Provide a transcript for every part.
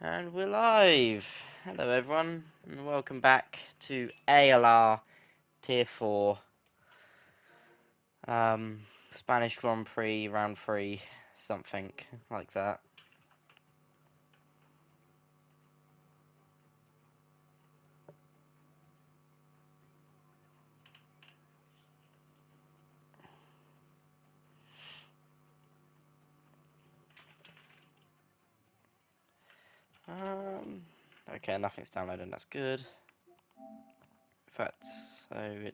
And we're live! Hello everyone, and welcome back to ALR Tier 4 Spanish Grand Prix Round 3, something like that. Okay, nothing's downloading, that's good. In fact, so it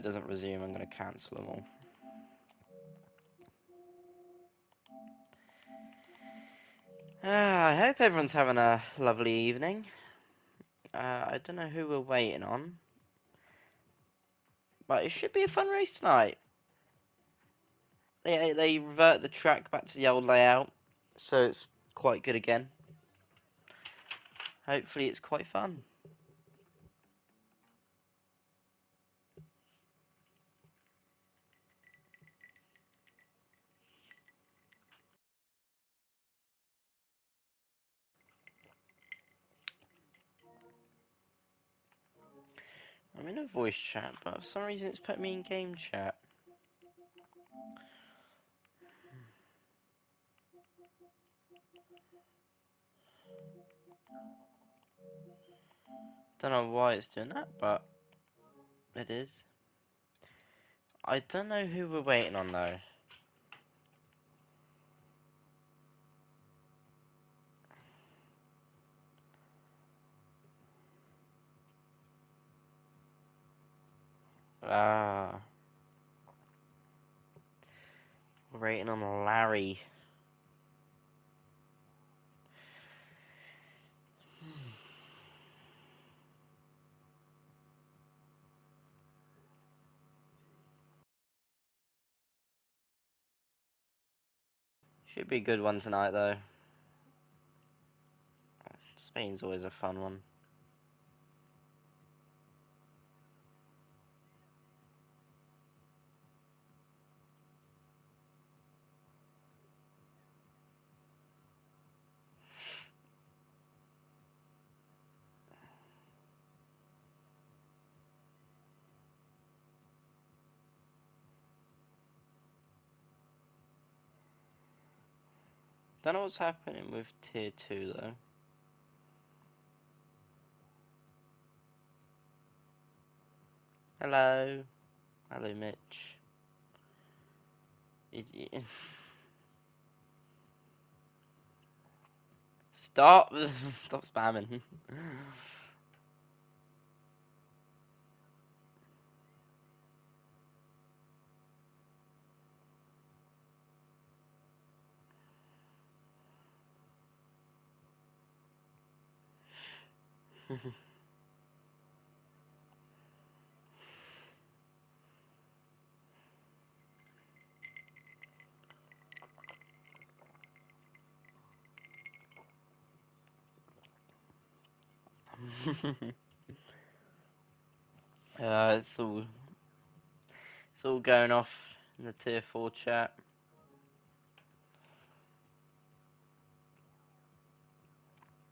doesn't resume, I'm going to cancel them all. I hope everyone's having a lovely evening. I don't know who we're waiting on, but it should be a fun race tonight. They revert the track back to the old layout, so it's quite good again. Hopefully it's quite fun. I'm in a voice chat, but for some reason it's put me in game chat. Don't know why it's doing that, but it is. I don't know who we're waiting on though. Ah, we're waiting on Larry. Should be a good one tonight though. Spain's always a fun one. Don't know what's happening with tier 2 though. Hello. Hello, Mitch. Stop! Stop spamming. It's all going off in the tier 4 chat.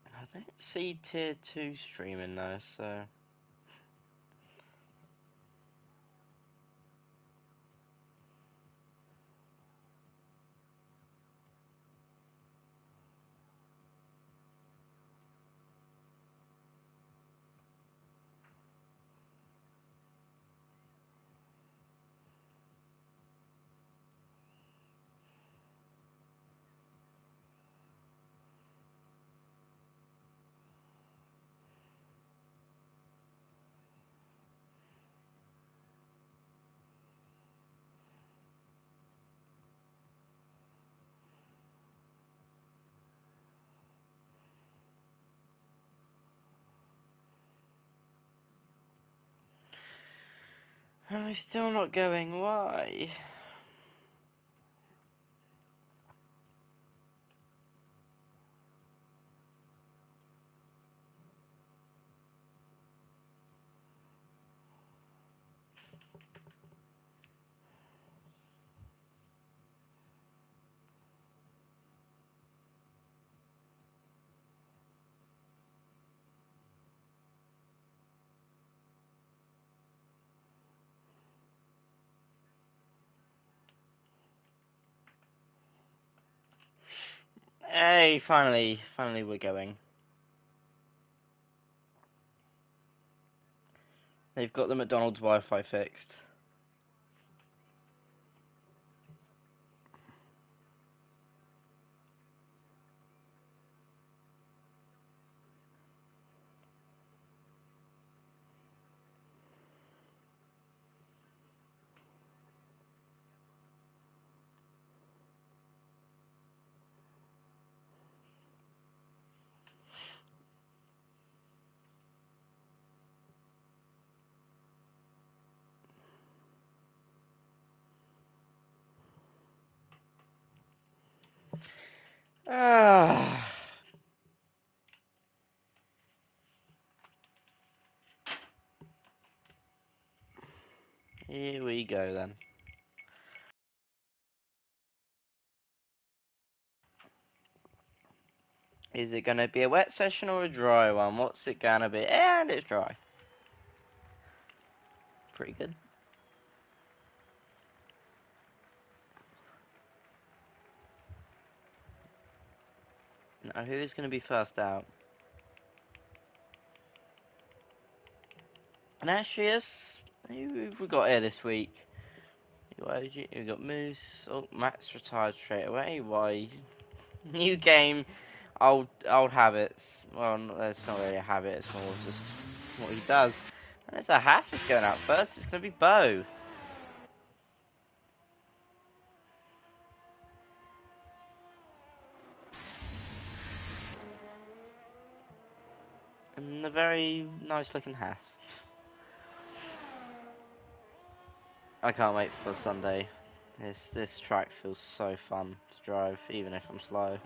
I don't see tier 2 streaming though, so am I still not going? Why? Hey, finally we're going. They've got the McDonald's Wi-Fi fixed. Ah, here we go then. Is it gonna be a wet session or a dry one? What's it gonna be? And it's dry. Pretty good. Now, who's gonna be first out? And actually, who have we got here this week? We got Moose. Oh, Matt's retired straight away. Why? New game, old habits. Well, it's not really a habit. It's more just what he does. And it's a Haas that's going out first. It's gonna be Bo. And a very nice looking Haas. I can't wait for Sunday. This track feels so fun to drive, even if I'm slow.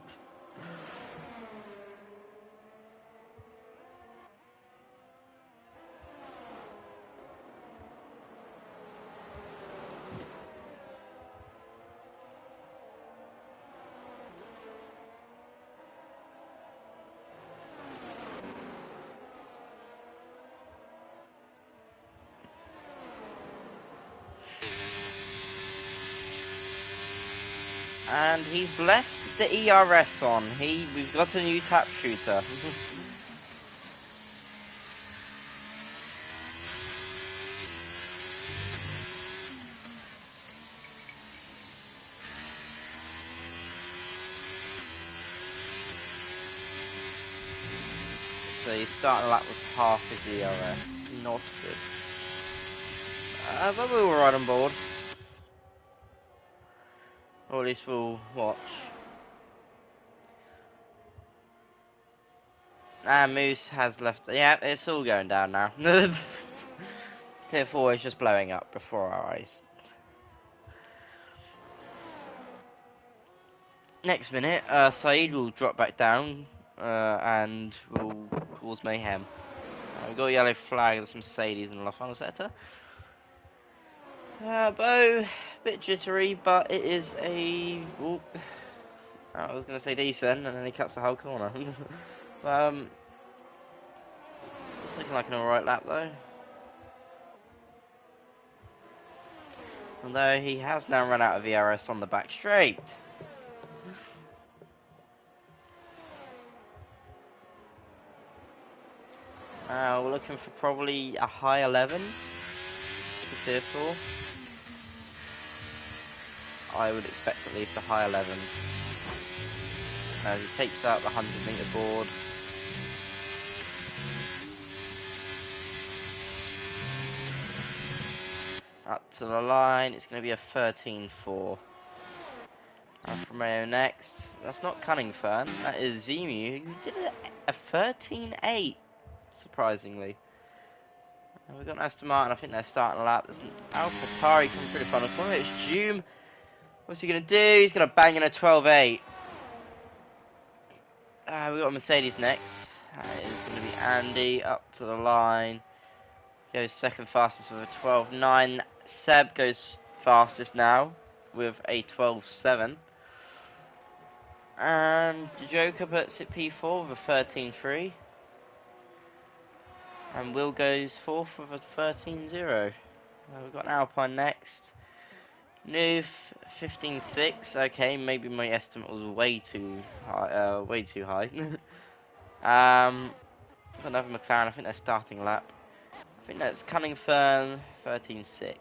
And he's left the ERS on. We've got a new tap shooter. So he's starting a lap with half his ERS. Not good. But we were right on board. Or at least we'll watch. Moose has left. Yeah, it's all going down now. Tier 4 is just blowing up before our eyes. Next minute, Saeed will drop back down and will cause mayhem. We've got a yellow flag, there's Mercedes in the final sector. Bo, a bit jittery, but it is a. Ooh, I was going to say decent, and then he cuts the whole corner. It's looking like an alright lap though. Although he has now run out of ERS on the back straight. We're looking for probably a high 11 for tier 4. I would expect at least a high 11. As he takes out the 100-meter board. Up to the line, it's going to be a 13.4. Alfa Romeo next. That's not Cunningfern, that is Zemu, who did a 13.8, surprisingly. And we've got Aston Martin, I think they're starting a lap. There's an Alpha Tari coming through the final corner. It's Jume. What's he going to do? He's going to bang in a 12.8. We've got Mercedes next. It's going to be Andy up to the line. Goes second fastest with a 12.9. Seb goes fastest now with a 12.7. And Joker puts it P4 with a 13.3. And Will goes fourth with a 13.0. We've got an Alpine next. New 15.6. Okay, maybe my estimate was way too high. Way too high. Another McLaren. I think they're starting lap. I think that's Cunningford 13.6.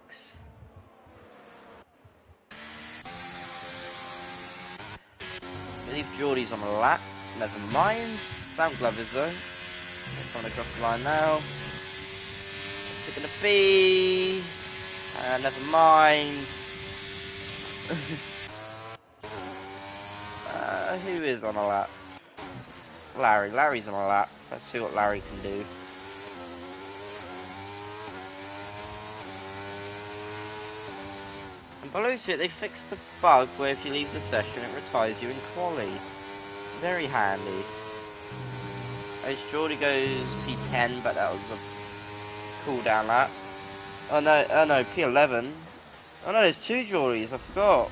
I believe Geordie's on the lap. Never mind. Sound Glover's though. Coming across the line now. What's it gonna be? Never mind. Who is on a lap? Larry. Larry's on a lap. Let's see what Larry can do. And below it, they fixed the bug where if you leave the session, it retires you in quali. Very handy. As Geordie goes P10, but that was a cooldown lap. Oh no, P11. Oh no, there's two Geordies, I forgot.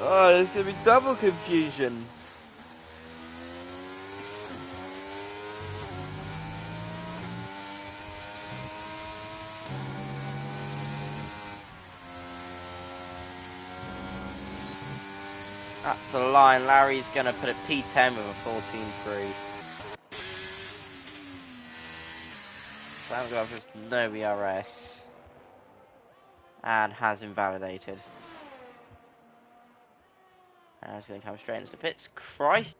Oh, there's gonna be double confusion. Up to the line, Larry's gonna put it P10 with a 14.3. Sounds like there's no ERS. And has invalidated. And it's gonna come straight into the pits. Christ!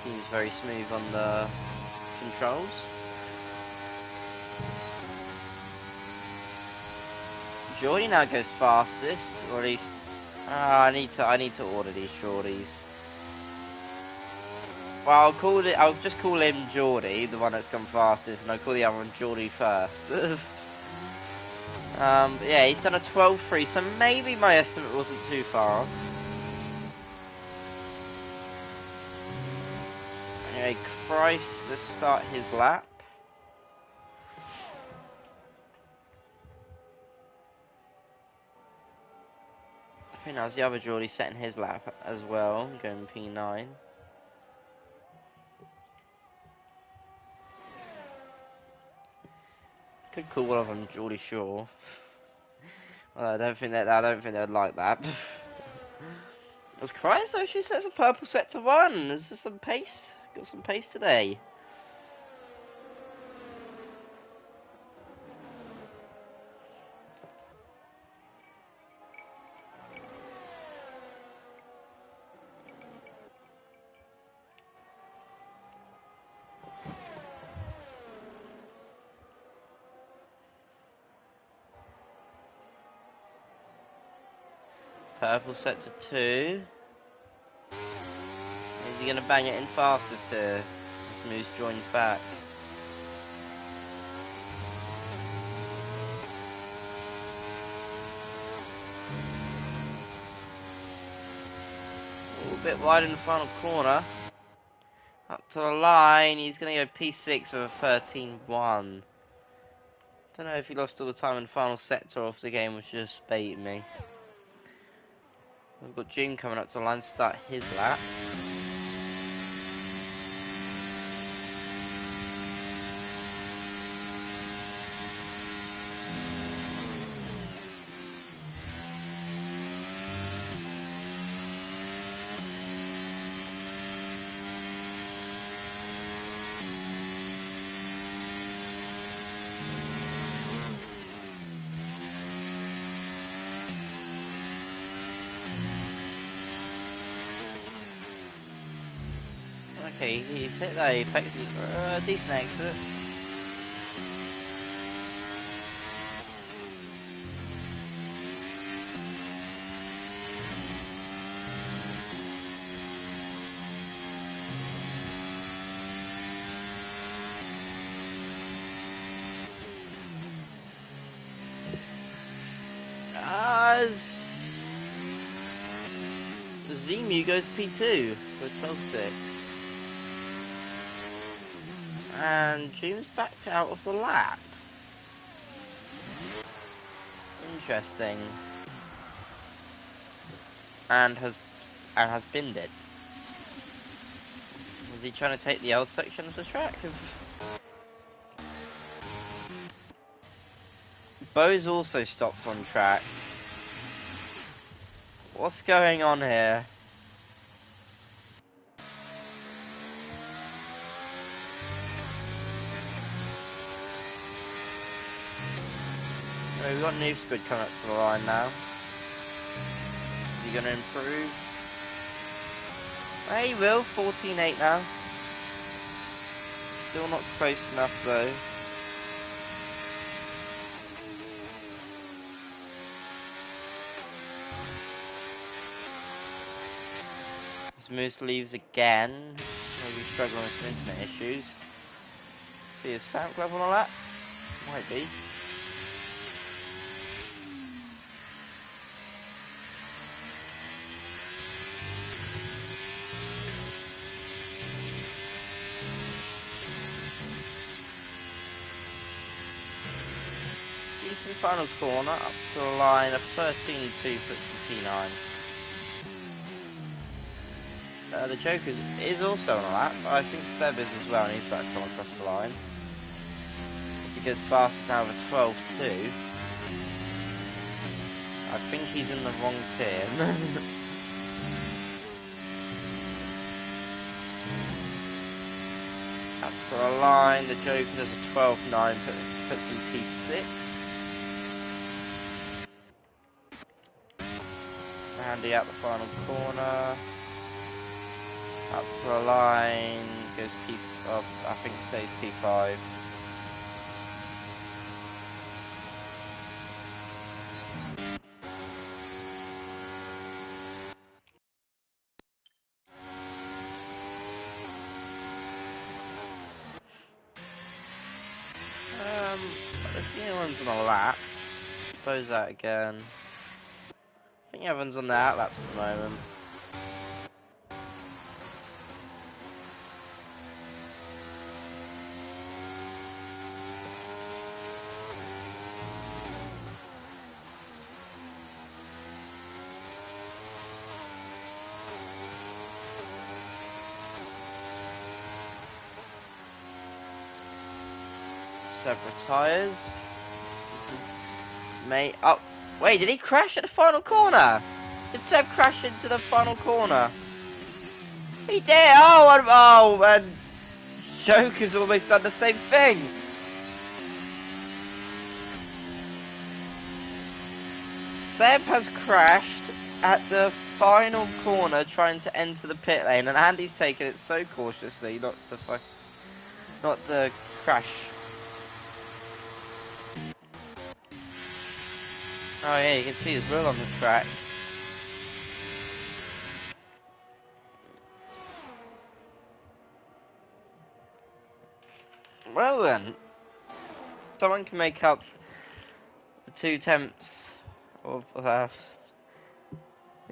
Seems very smooth on the controls. Geordie now goes fastest, or at least I need to order these Geordies. Well, I'll just call him Geordie, the one that's gone fastest, and I'll call the other one Geordie first. Yeah, he's done a 12.3, so maybe my estimate wasn't too far off. Anyway, Christ, let's start his lap. I think that was the other Geordie setting his lap as well, going P9. Could call one of them Geordie Shaw. Well, I don't think they'd like that. Was Christ though? She sets a purple set to 1. Is there some pace? Got some pace today. Purple set to 2. Is he gonna bang it in fastest here? As Moose joins back. A bit wide in the final corner. Up to the line, he's gonna go P6 with a 13.1. Don't know if he lost all the time in the final sector or if the game was just baiting me. We've got June coming up to the line to start his lap. Okay, he's hit that apex for a decent exit. Zemu goes P2 for 12.6. And June's backed out of the lap. Interesting. And has binned it. Was he trying to take the old section of the track? Bo's also stopped on track. What's going on here? Oh, we've got Noob Squid coming up to the line now. Is he going to improve? He will, 14.8 now. Still not close enough though. This Moose leaves again. Maybe struggling with some internet issues. See his sound level on that? Might be. Decent final corner, up to the line of 13.2, puts some P9. The Joker is also on a lap, I think Seb is as well, and he's about to come across the line. As he goes fast now with a 12.2. I think he's in the wrong team. Up to the line, the Joker does a 12.9, puts him P6. Andy out the final corner. Up to the line, goes P, I think it stays P5. The other one's on a lap. Close out again. I think everyone's on the outlaps at the moment. Seb retires. Mate, oh, wait, did he crash at the final corner? Did Seb crash into the final corner? He did! Oh, and Joker's almost done the same thing! Seb has crashed at the final corner trying to enter the pit lane, and Andy's taken it so cautiously not to crash. Oh yeah, you can see his wheel on the track. Well then, someone can make up the 2 tenths of the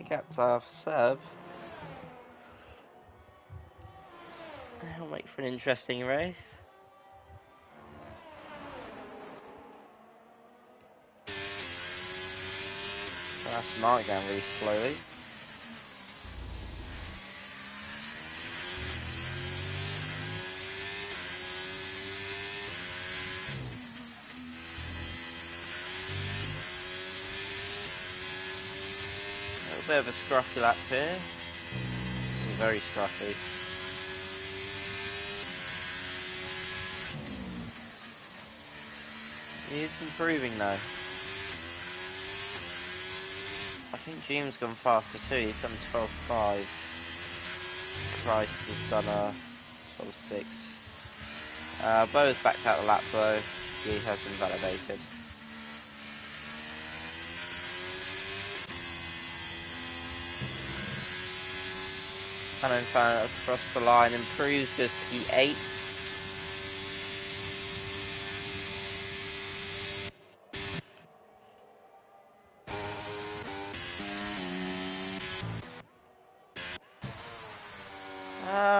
gap to Seb. That'll make for an interesting race. That's Mark going really slowly. A little bit of a scruffy lap here. Very scruffy. He is improving though. I think Jim's gone faster too, he's done 12.5. Christ has done a 12.6. Bo's backed out the lap though, he has invalidated. Cannon fan across the line, improves, goes P8.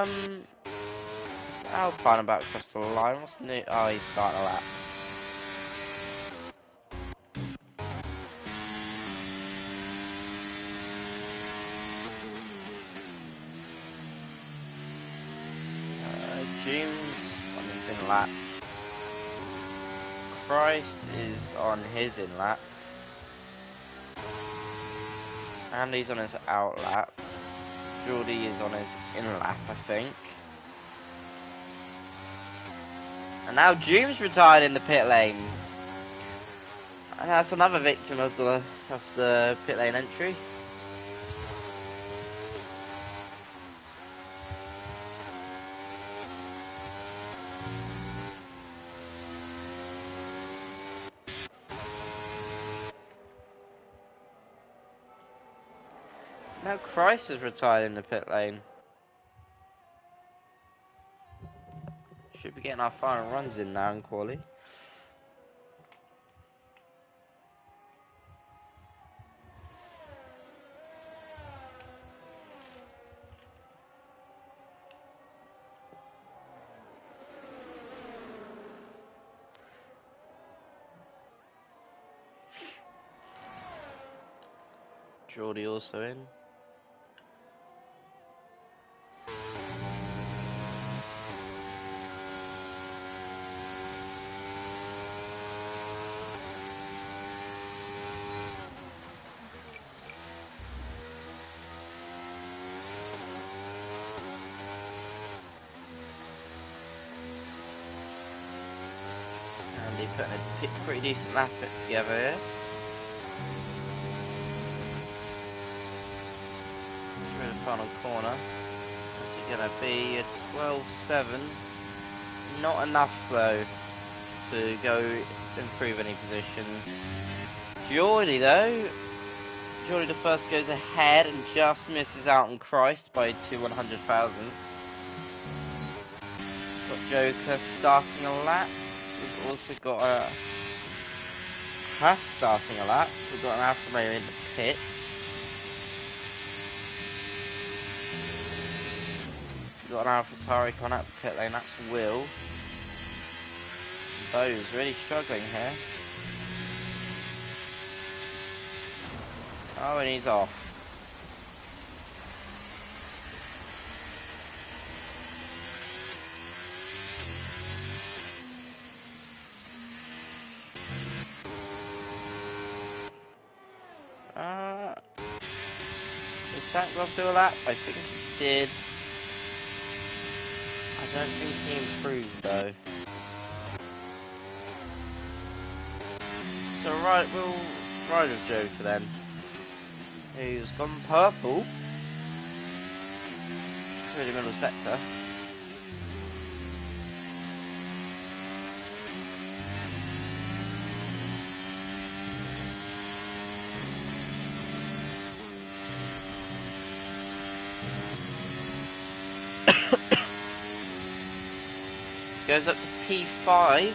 What's Alpine about across the line? What's new? Oh, he's starting a lap. Jooms on his in lap. Christ is on his in lap. Andy's on his out lap. Geordie is on his in lap, I think. And now Jooms retired in the pit lane. And that's another victim of the pit lane entry. Now Christ has retired in the pit lane. Should be getting our final runs in now in quali. Geordie also in. Andy putting a pretty decent lap together here. Through the final corner. Is it going to be a 12.7? Not enough though to go improve any positions. Geordie though. Geordie the first goes ahead and just misses out on Christ by 100,000. Got Joker starting a lap. We've also got a Haas starting a lap. We've got an Alfa Romeo in the pits. We've got an AlphaTauri coming out the pit lane. That's Will. Bo's really struggling here. Oh, and he's off. Did Sackroff do a lap? I think he did. I don't think he improved though. So right, we'll ride with Joker then. Who's gone purple through the middle sector. Goes up to P5,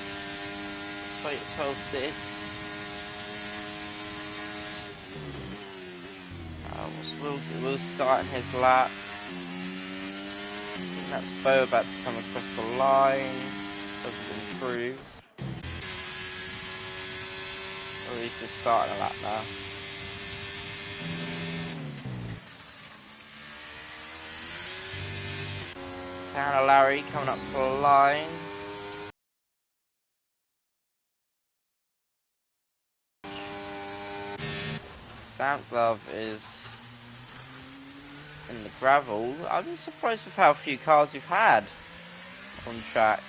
12.6. Will start in his lap. I think that's Bo about to come across the line. Doesn't improve. Or at least he's starting a lap now. Down Larry coming up to the line. Stamp Glove is in the gravel. I'm surprised with how few cars we've had on track.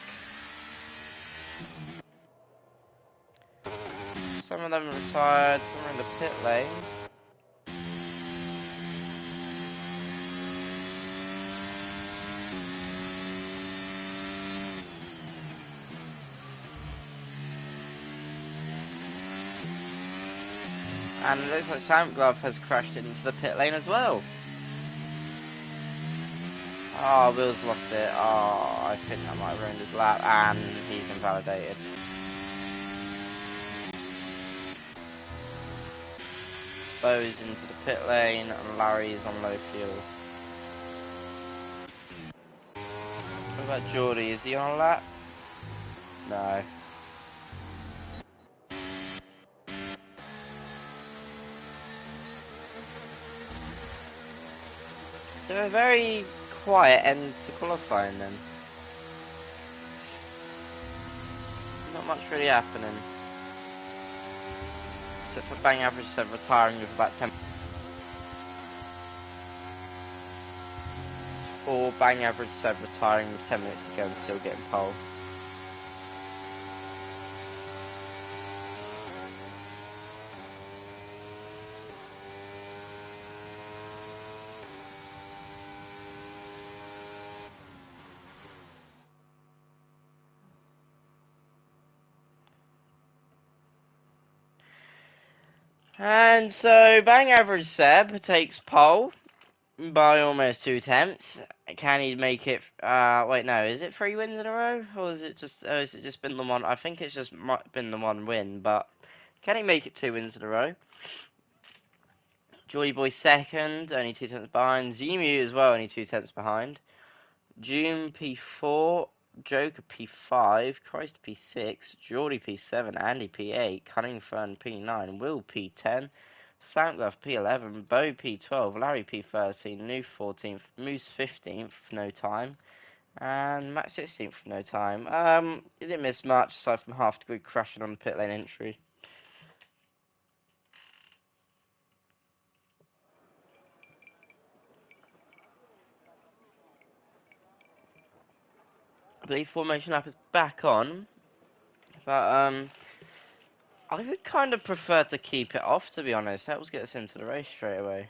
Some of them are retired, some are in the pit lane. And it looks like Stamp Glove has crashed into the pit lane as well. Oh, Will's lost it. Oh, I think that might have ruined his lap, and he's invalidated. Bo's into the pit lane, and Larry's on low fuel. What about Geordie? Is he on a lap? No. So a very quiet end to qualifying then. Not much really happening. Except for bang average Seb retiring with about 10. Or bang average Seb retiring with 10 minutes to go and still getting pole. And so bang average Seb takes pole by almost 2 attempts. Can he make it? Wait, no. Is it 3 wins in a row, or is it just? Is it just been the one? I think it's just been the one win. But can he make it 2 wins in a row? Jolly Boy second, only 2 tenths behind. Zemu as well, only 2 tenths behind. June P4, Joker P5, Christ P6, Geordie P7, Andy P8, Cunningfern P9, Will P10, Soundglove P11, Bo P12, Larry P13, Noof 14th, Moose 15th, no time, and Matt 16th, no time. He didn't miss much aside from half degree crashing on the pit lane entry. I believe formation lap is back on, but I would kind of prefer to keep it off, to be honest. Helps get us into the race straight away.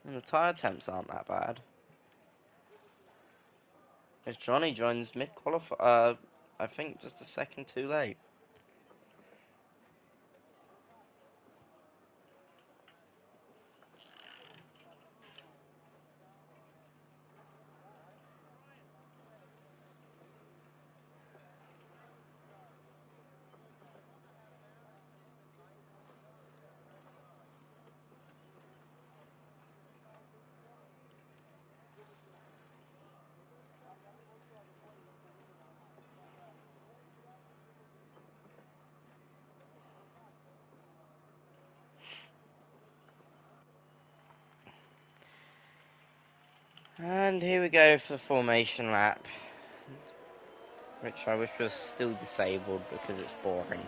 And the tyre temps aren't that bad. As Johnny joins mid-qualify, I think just a second too late. And here we go for the formation lap, which I wish was still disabled because it's boring.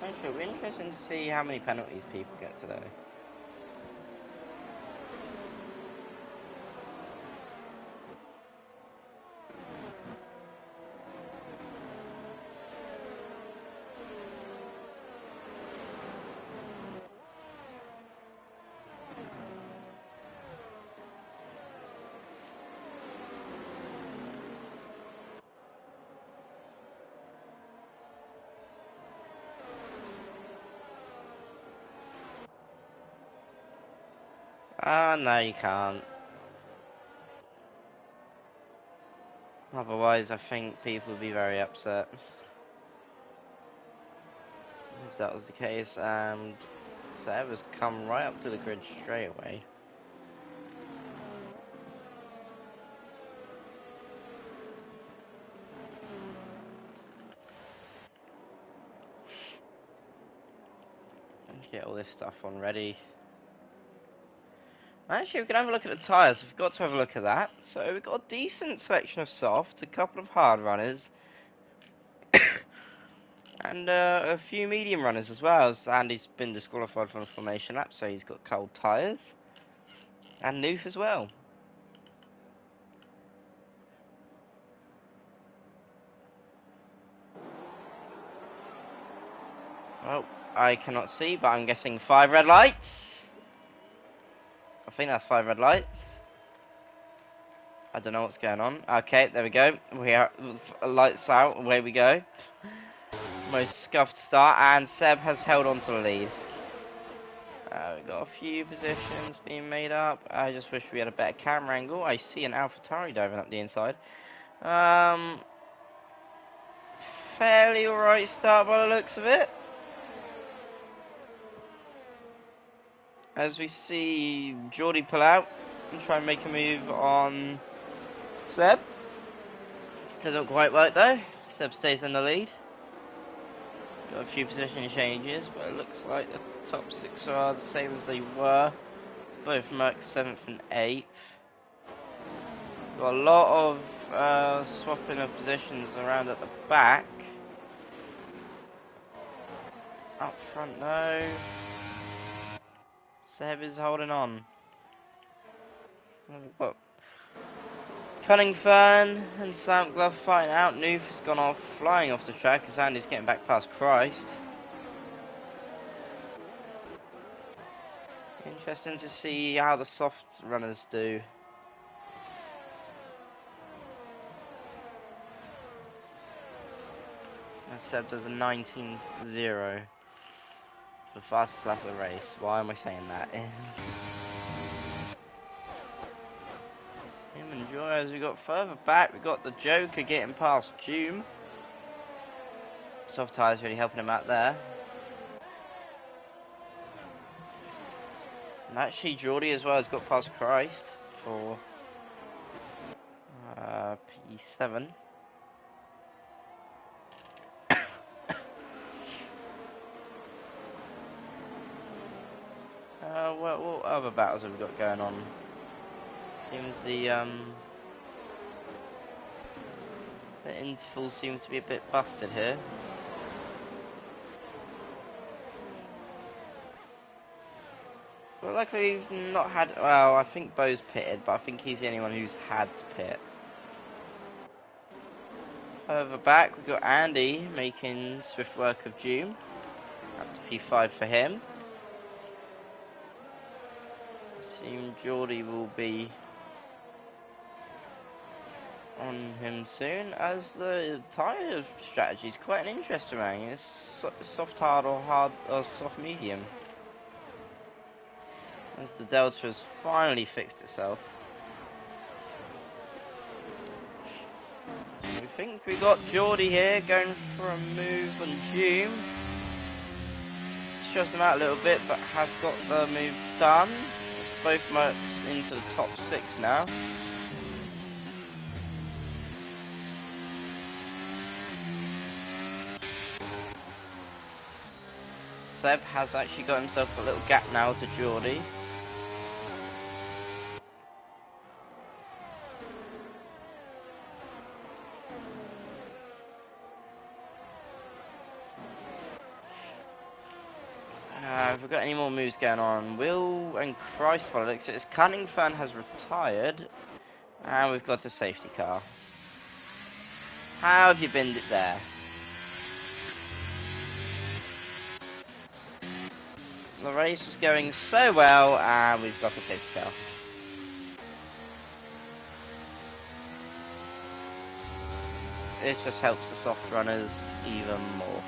Actually, it'll be interesting to see how many penalties people get today. No, you can't. Otherwise, I think people would be very upset if that was the case. And Seb has come right up to the grid straight away. Get all this stuff on ready. Actually, we can have a look at the tyres. I forgot to have a look at that. So we've got a decent selection of softs, a couple of hard runners, and a few medium runners as well. As Andy's been disqualified from the formation lap, so he's got cold tyres. And Noof as well. Well, I cannot see, but I'm guessing 5 red lights. I think that's 5 red lights. I don't know what's going on. Okay, there we go. We are lights out. Away we go. Most scuffed start, and Seb has held on to the lead. We've got a few positions being made up. I just wish we had a better camera angle. I see an AlphaTauri diving up the inside. Fairly alright start by the looks of it. As we see Geordie pull out and try and make a move on Seb. Doesn't quite work though. Seb stays in the lead. Got a few position changes, but it looks like the top 6 are the same as they were. Both Mercs 7th and 8th. Got a lot of swapping of positions around at the back. Up front though. Seb is holding on. We've got Cunning Fern and Sam Glove fighting out. Noof has gone off, flying off the track as Andy's getting back past Christ. Interesting to see how the soft runners do. And Seb does a 19.0. The fastest lap of the race. Why am I saying that? Him and Joy. As we got further back, we got the Joker getting past Doom. Soft tyres really helping him out there. And actually, Geordie as well has got past Christ for P7. What other battles have we got going on? Seems the interval seems to be a bit busted here. Well, luckily we've not had. Well, I think Bo's pitted, but I think he's the only one who's had to pit. Further back, we've got Andy making swift work of Doom. Up to P5 for him. Seems Geordie will be on him soon, as the tyre strategy is quite an interesting one. It's soft hard or hard or soft medium. As the Delta has finally fixed itself. We think we got Geordie here going for a move on Doom. Stress him out a little bit, but has got the move done. Both Mercs into the top 6 now. Seb has actually got himself a little gap now to Geordie. Have we got any more moves going on? Will and Christ follow. Looks like Cunning Fan has retired. And we've got a safety car. How have you binned it there? The race is going so well, and we've got a safety car. It just helps the soft runners even more.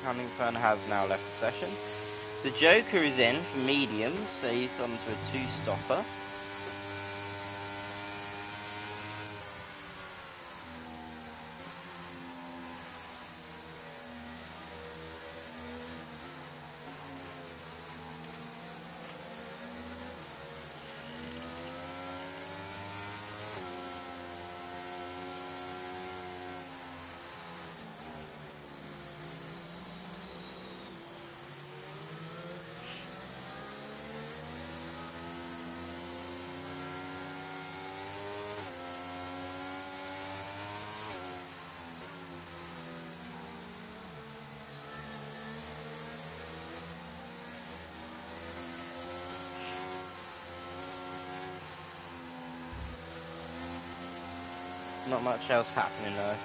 Cunningfern has now left the session. The Joker is in for mediums, so he's on to a 2-stopper. Not much else happening though.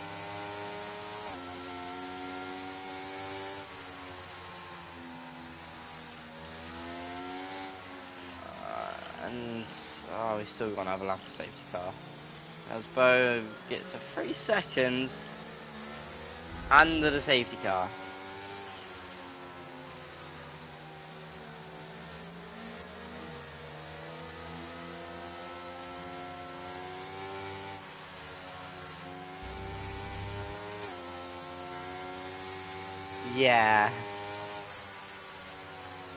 And oh, we still got another lap of safety car. As Bo gets a 3 seconds under the safety car. Yeah.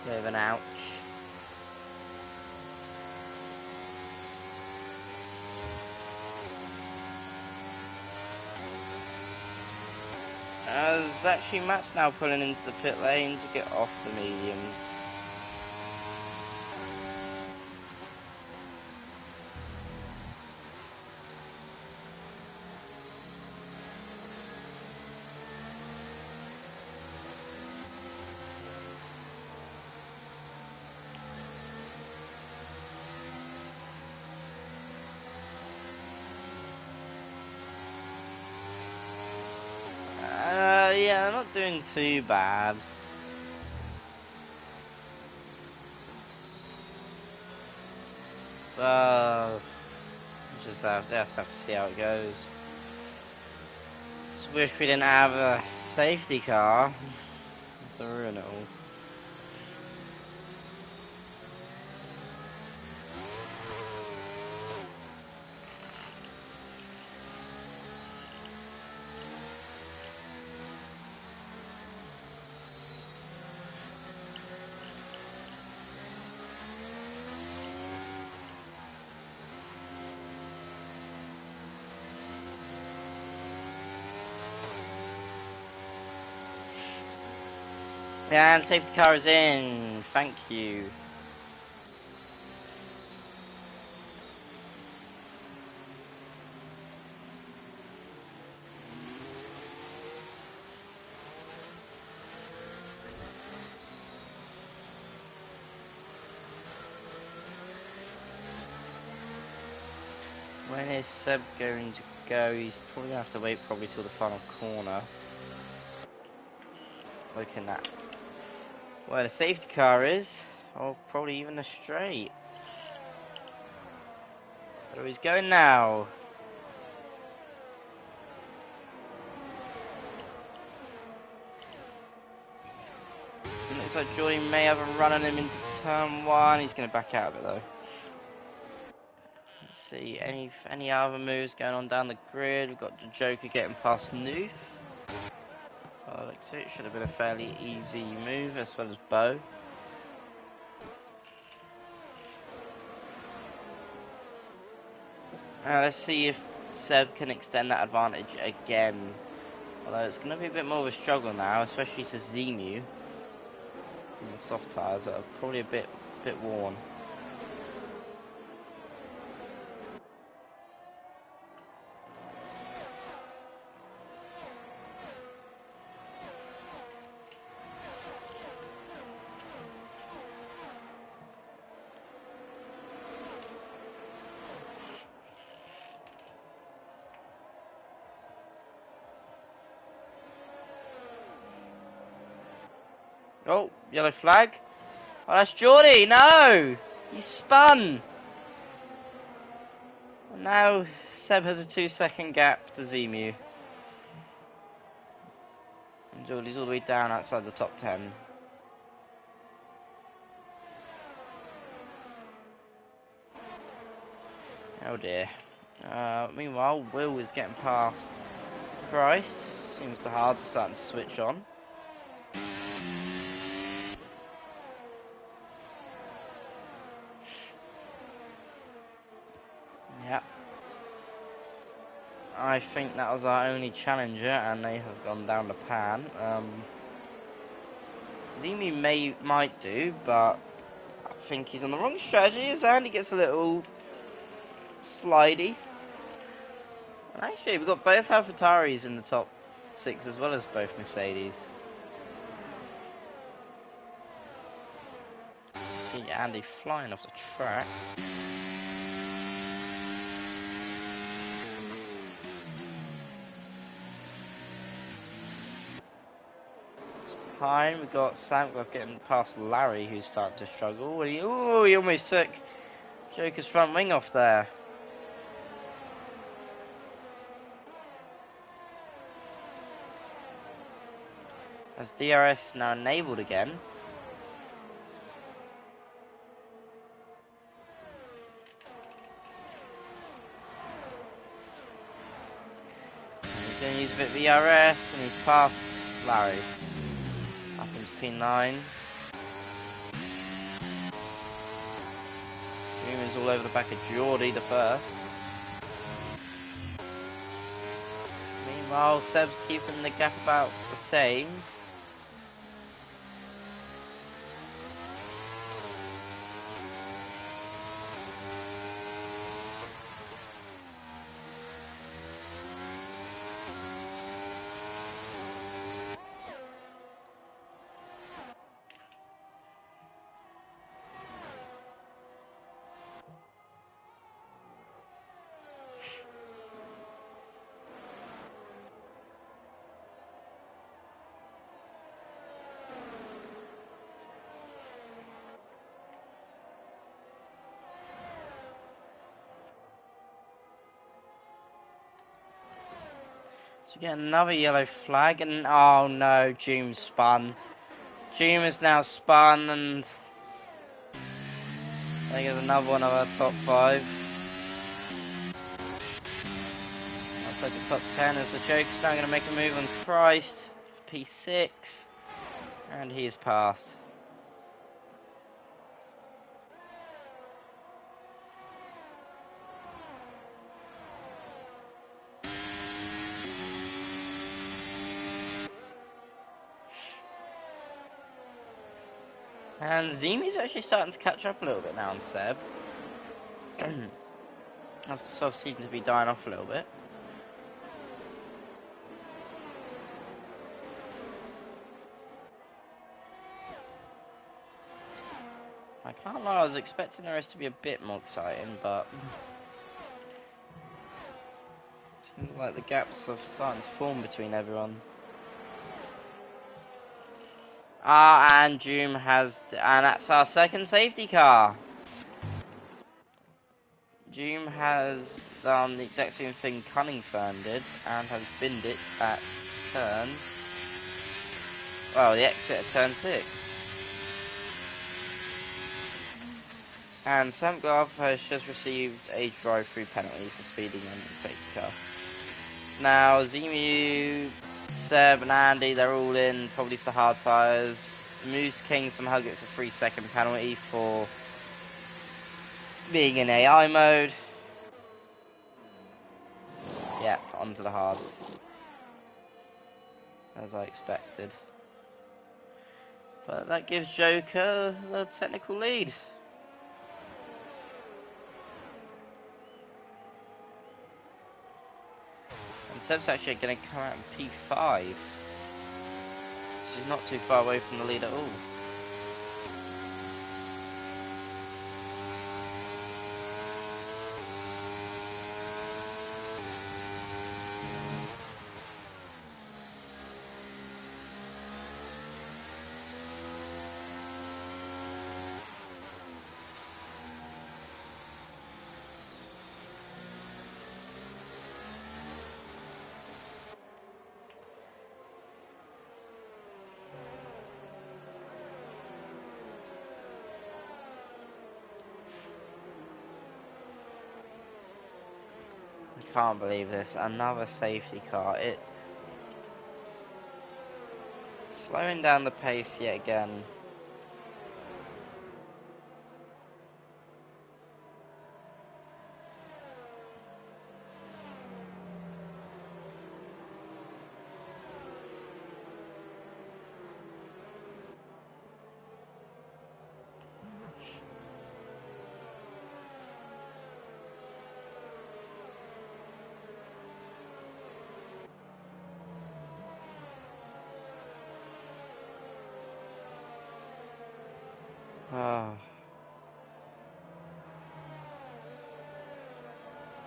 Bit of an ouch. As actually Matt's now pulling into the pit lane to get off the mediums. Yeah, they're not doing too bad. Just have to see how it goes. Just wish we didn't have a safety car to ruin it all. Yeah, and safety car is in. Thank you. When is Seb going to go? He's probably going to have to wait probably till the final corner. Looking at where the safety car is, or probably even a straight. Where he's going now. It looks like Jordy may have a run on him into turn 1. He's going to back out of it though. Let's see, any other moves going on down the grid? We've got the Joker getting past Noof. Like so, it should have been a fairly easy move, as well as Bo. Let's see if Seb can extend that advantage again. Although it's going to be a bit more of a struggle now, especially to Zemu. And the soft tyres are probably a bit worn. Oh, yellow flag. Oh, that's Jordy. No! He spun. And now Seb has a 2-second gap to Zemu. And Jordy's all the way down outside the top 10. Oh dear. Meanwhile, Will is getting past Christ. Seems the hard's starting to switch on. Yep. I think that was our only challenger, and they have gone down the pan. Zemu might do, but I think he's on the wrong strategy. His Andy gets a little slidey. And actually, we've got both AlphaTauris in the top 6, as well as both Mercedes. See Andy flying off the track. behind. We've got Samglove getting past Larry, who's starting to struggle. He almost took Joker's front wing off there. As DRS is now enabled again. He's going to use a bit of DRS, and he's passed Larry. Up into P9. Newman's all over the back of Geordie, the first. Meanwhile, Seb's keeping the gap about the same. So we get another yellow flag, and oh no, Joom spun. Joom is now spun, and there goes another one of our top 5. That's like the top 10 as the Joker's now going to make a move on Christ. P6, and he is passed. And Zemi's actually starting to catch up a little bit now on Seb. As the soft seems to be dying off a little bit. I can't lie, I was expecting the race to be a bit more exciting, but seems like the gaps are starting to form between everyone. And Joom has, and that's our second safety car. Joom has done the exact same thing Cunningfern did, and has binned it at turn, well, the exit at turn 6. And Sam Glove has just received a drive-through penalty for speeding on the safety car. So now Zemu, Seb and Andy, they're all in, probably for hard tyres. Moose King somehow gets a 3-second penalty for being in AI mode. Yeah, onto the hards. As I expected. But that gives Joker the technical lead. And Seb's actually going to come out in P5. She's not too far away from the lead at all. I can't believe this. Another safety car. It slowing down the pace yet again.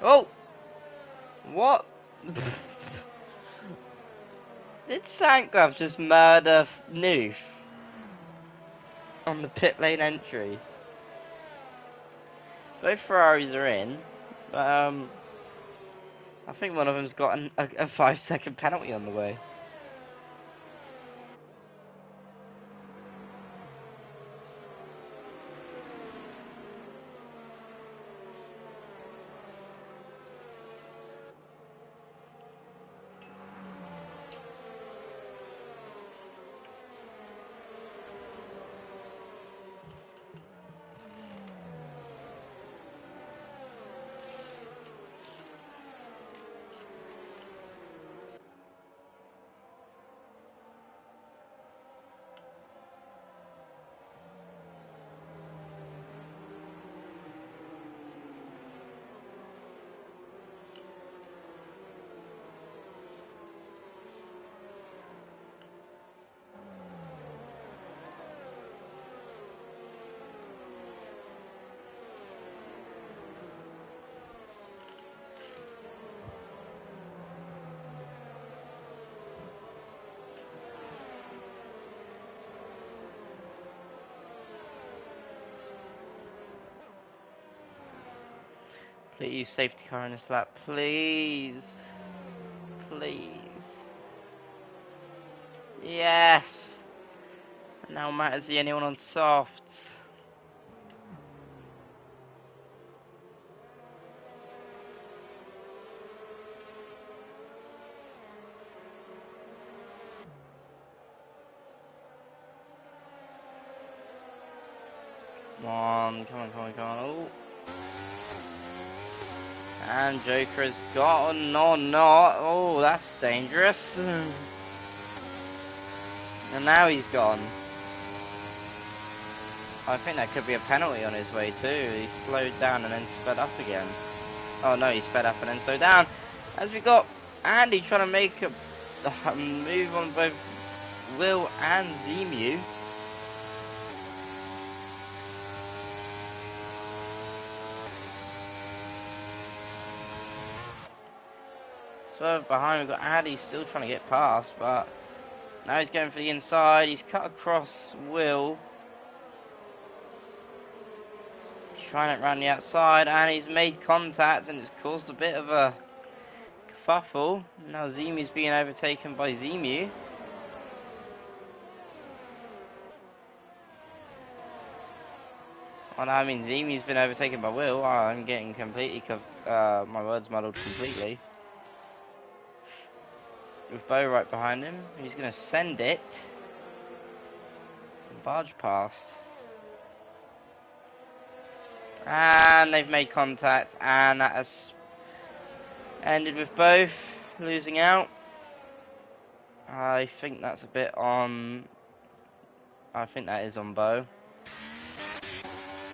Oh! What? Did Sandglove just murder Noof on the pit lane entry? Both Ferraris are in, but I think one of them's got a 5-second penalty on the way. Please, safety car in this lap, please. Please. Yes! Now Matt is the only one on softs. Come on, come on, come on, come on. Oh. And Joker has gone, no, not. Oh, that's dangerous. And now he's gone. I think that could be a penalty on his way too. He slowed down and then sped up again. Oh no, he sped up and then slowed down. As we got Andy trying to make a move on both Will and Zemu. So behind we've got Andy still trying to get past, but now he's going for the inside. He's cut across Will. Trying it around the outside, and he's made contact, and it's caused a bit of a kerfuffle. Now Zemu's being overtaken by Zemu. Oh no, I mean Zemu's been overtaken by Will. Oh, I'm getting completely, my words muddled completely. With Bo right behind him, he's going to send it. Barge past. And they've made contact, and that has ended with both losing out. I think that's a bit on... I think that is on Bo.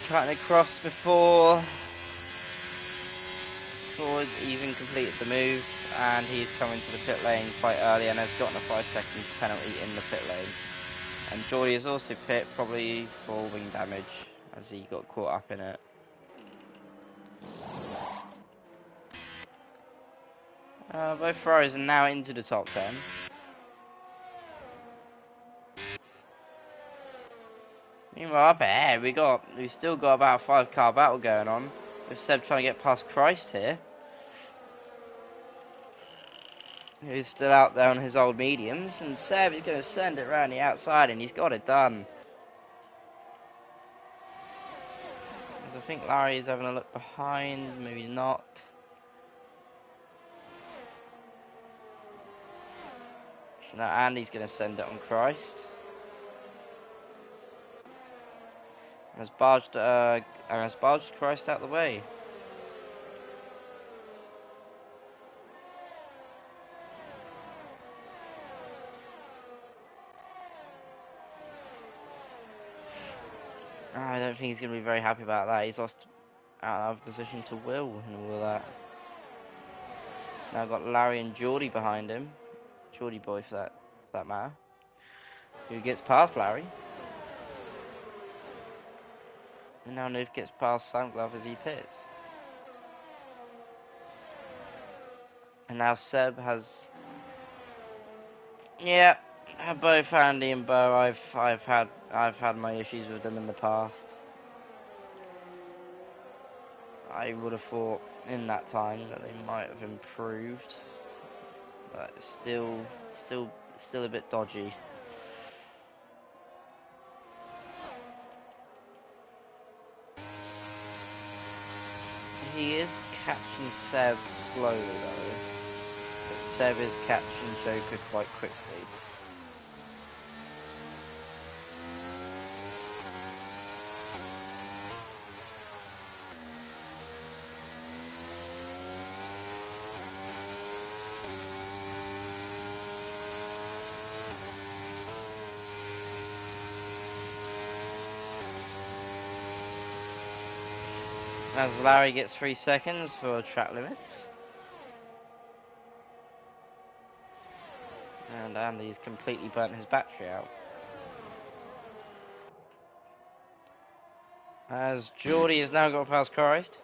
Cutting across before he's even completed the move, and he's coming to the pit lane quite early and has gotten a 5-second penalty in the pit lane. And Geordie is also pit, probably for wing damage, as he got caught up in it. Both Ferraris are now into the top 10. Meanwhile, up ahead, we still got about a 5-car battle going on, with Seb trying to get past Christ here, who's still out there on his old mediums, and Seb is going to send it around the outside, and he's got it done. As I think Larry is having a look behind, maybe not. So now Andy's going to send it on Christ. And has barged Christ out the way. I don't think he's going to be very happy about that. He's lost out of position to Will and all of that. Now got Larry and Geordie behind him. Geordie boy for that matter. Who gets past Larry. And now Noof gets past Sandglove as he pits. And now Seb has Yeah, both Andy and Bo. I've had my issues with them in the past. I would have thought in that time that they might have improved, but it's still a bit dodgy. He is catching Seb slowly though, but Seb is catching Joker quite quickly. As Larry gets 3 seconds for track limits. And Andy's completely burnt his battery out. As Geordie has now got past Christ.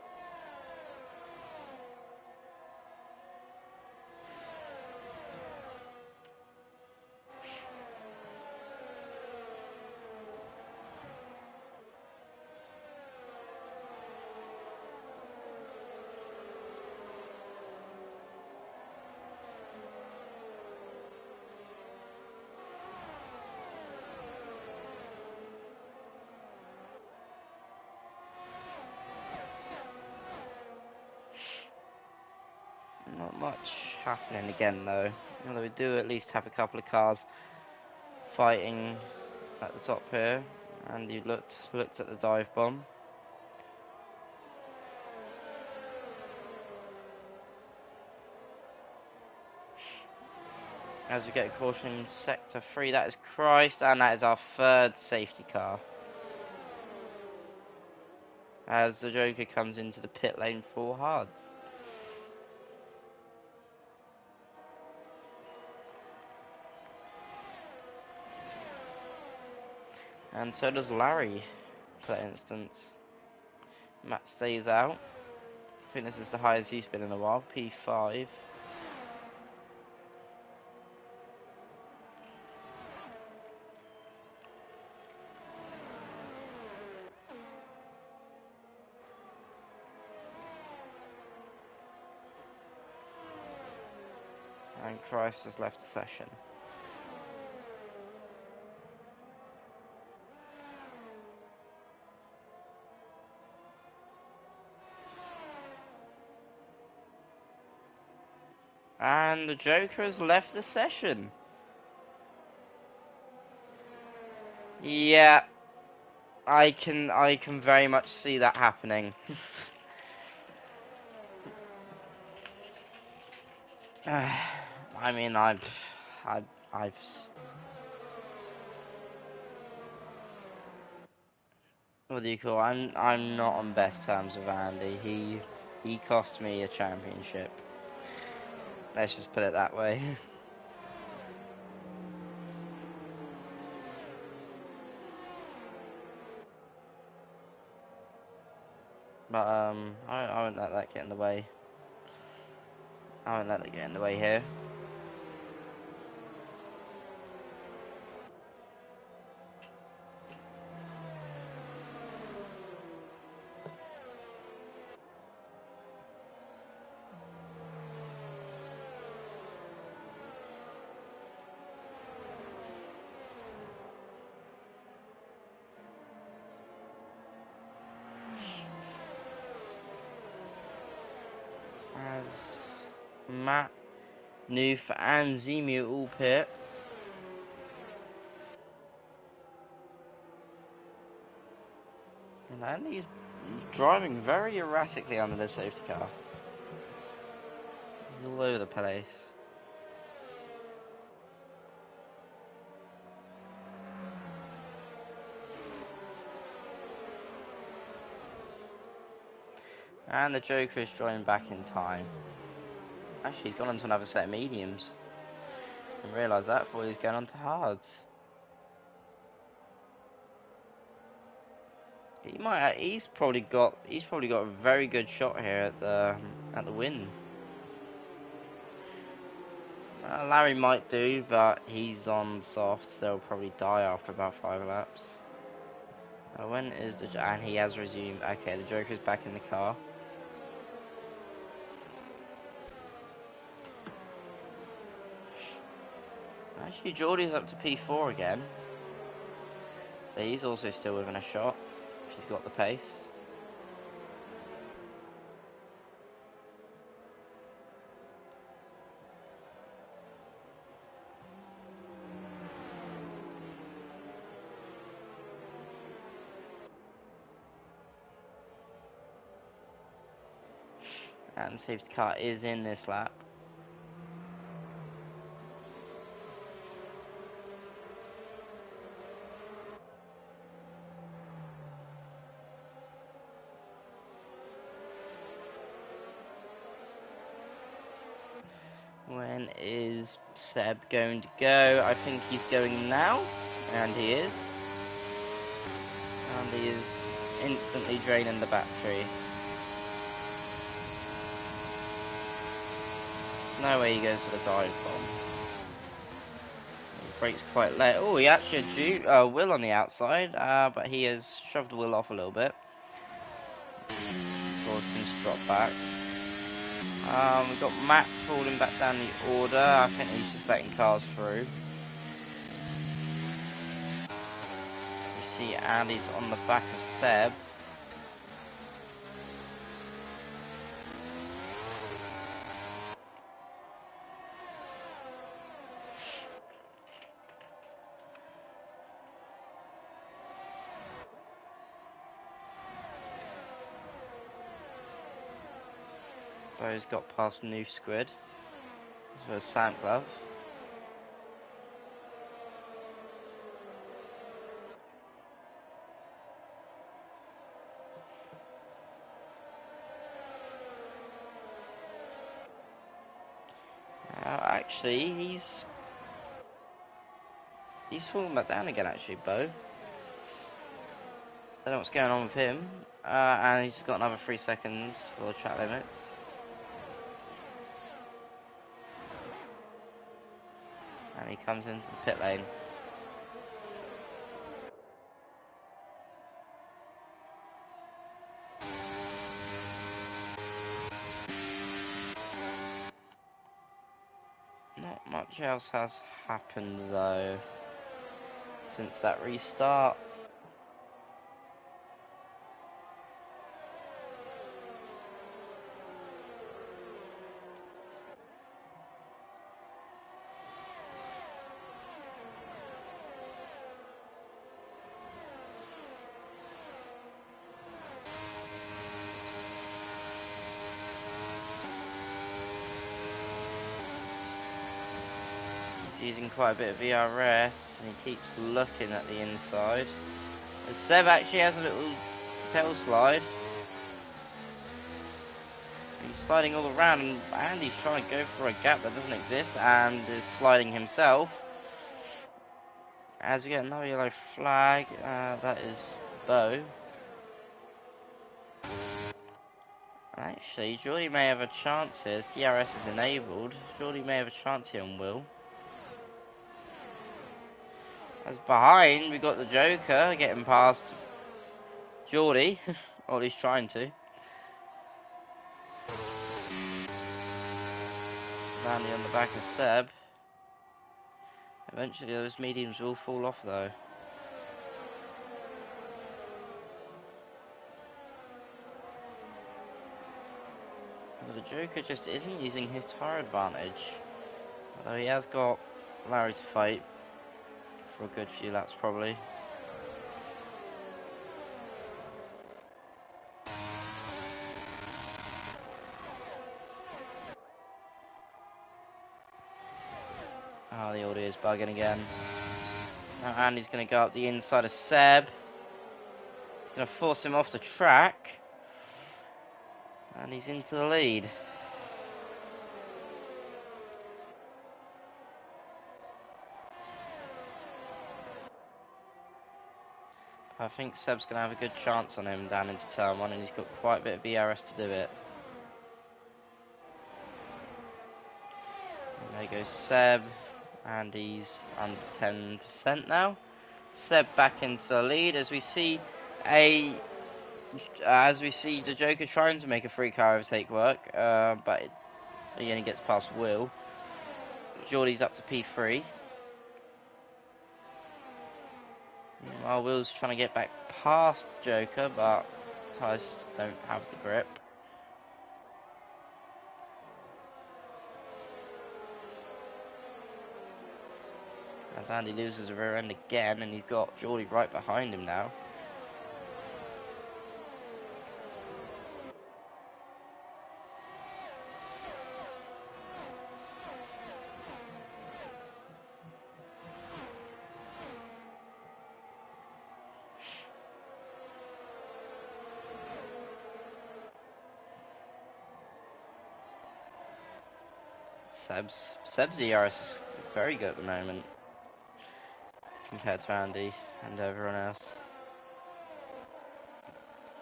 Not much happening again though. Although we do at least have a couple of cars fighting at the top here. And you looked at the dive bomb. As we get a caution in sector 3, that is Christ, and that is our 3rd safety car. As the Joker comes into the pit lane for hards. And so does Larry, for instance. Matt stays out. I think this is the highest he's been in a while, P5. And Christ has left the session. And the Joker has left the session. Yeah, I can very much see that happening. I mean, I've what do you call? I'm not on best terms with Andy. He cost me a championship. Let's just put it that way. But I won't let that get in the way. I won't let that get in the way here. As Matt, Noof, and Zemu all pit. And Andy's driving very erratically under the safety car. He's all over the place. And the Joker is joining back in time. Actually, he's gone on to another set of mediums. Didn't realise that before he was going on to hards. He's probably got a very good shot here at the win. Larry might do, but he's on soft, so he'll probably die after about 5 laps. When is the... and he has resumed. Okay, the Joker's back in the car. Actually, Geordie's up to P4 again. So he's also still within a shot. If he's got the pace. And the safety car is in this lap. When is Seb going to go? I think he's going now. And he is. And he is instantly draining the battery. There's no way he goes for the dive bomb. He brakes quite late. Oh, he actually had Will on the outside, but he has shoved Will off a little bit. Forced him to drop back. We've got Matt falling back down the order. I think he's just letting cars through. You see Andy's on the back of Seb. Bo's got past New Squid. As well as Sand Glove. Actually, he's falling back down again. Actually, Bo. Don't know what's going on with him. And he's got another 3 seconds for track limits. And he comes into the pit lane. Not much else has happened though since that restart. Using quite a bit of VRS, and he keeps looking at the inside. And Seb actually has a little tail slide. He's sliding all around, and Andy's trying to go for a gap that doesn't exist, and is sliding himself. As we get another yellow flag, that is Bo. Actually, Geordie may have a chance here, as DRS is enabled. Geordie may have a chance here on Will. As behind, we got the Joker getting past Geordie, or at least trying to. Randy on the back of Seb. Eventually those mediums will fall off though. But the Joker just isn't using his tyre advantage. Although he has got Larry to fight for a good few laps probably. Oh, the audio is bugging again. Now Andy's going to go up the inside of Seb. He's going to force him off the track. And he's into the lead. I think Seb's going to have a good chance on him down into turn 1, and he's got quite a bit of VRS to do it. There goes Seb, and he's under 10% now. Seb back into the lead as we see the Joker trying to make a free car overtake work, but he only gets past Will. Geordie's up to P3. Meanwhile, Will's trying to get back past Joker, but tyres don't have the grip. As Andy loses the rear end again, and he's got Geordie right behind him now. Seb's ERS is very good at the moment compared to Andy and everyone else.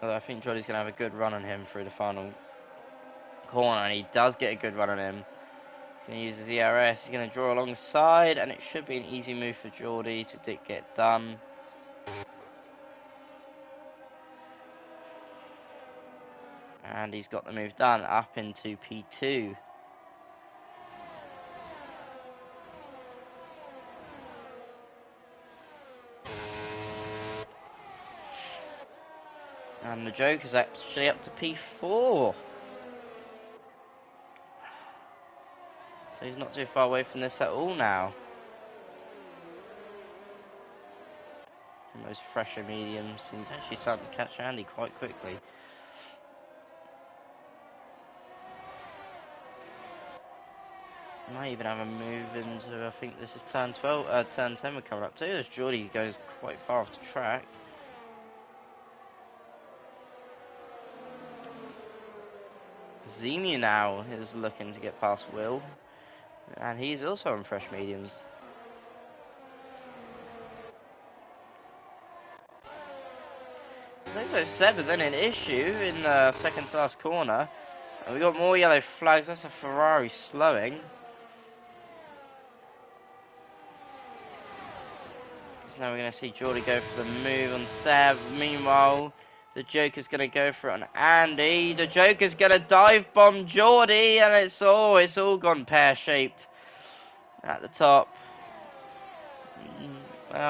Although I think Geordie's going to have a good run on him through the final corner, and he does get a good run on him. He's going to use his ERS, he's going to draw alongside, and it should be an easy move for Geordie to get done. And he's got the move done up into P2. And the Joker's actually up to P4. So he's not too far away from this at all now. And those fresher mediums, he's actually starting to catch Andy quite quickly. Might even have a move into, I think this is turn 10 we're coming up to. As Geordie goes quite far off the track. Zemu now is looking to get past Will, and he's also on fresh mediums. Looks like Seb is in an issue in the second to last corner, and we got more yellow flags. That's a Ferrari slowing. So now we're going to see Geordie go for the move on Seb. Meanwhile, the Joker's going to go for it on Andy. The Joker's going to dive bomb Geordie, and it's all gone pear-shaped at the top.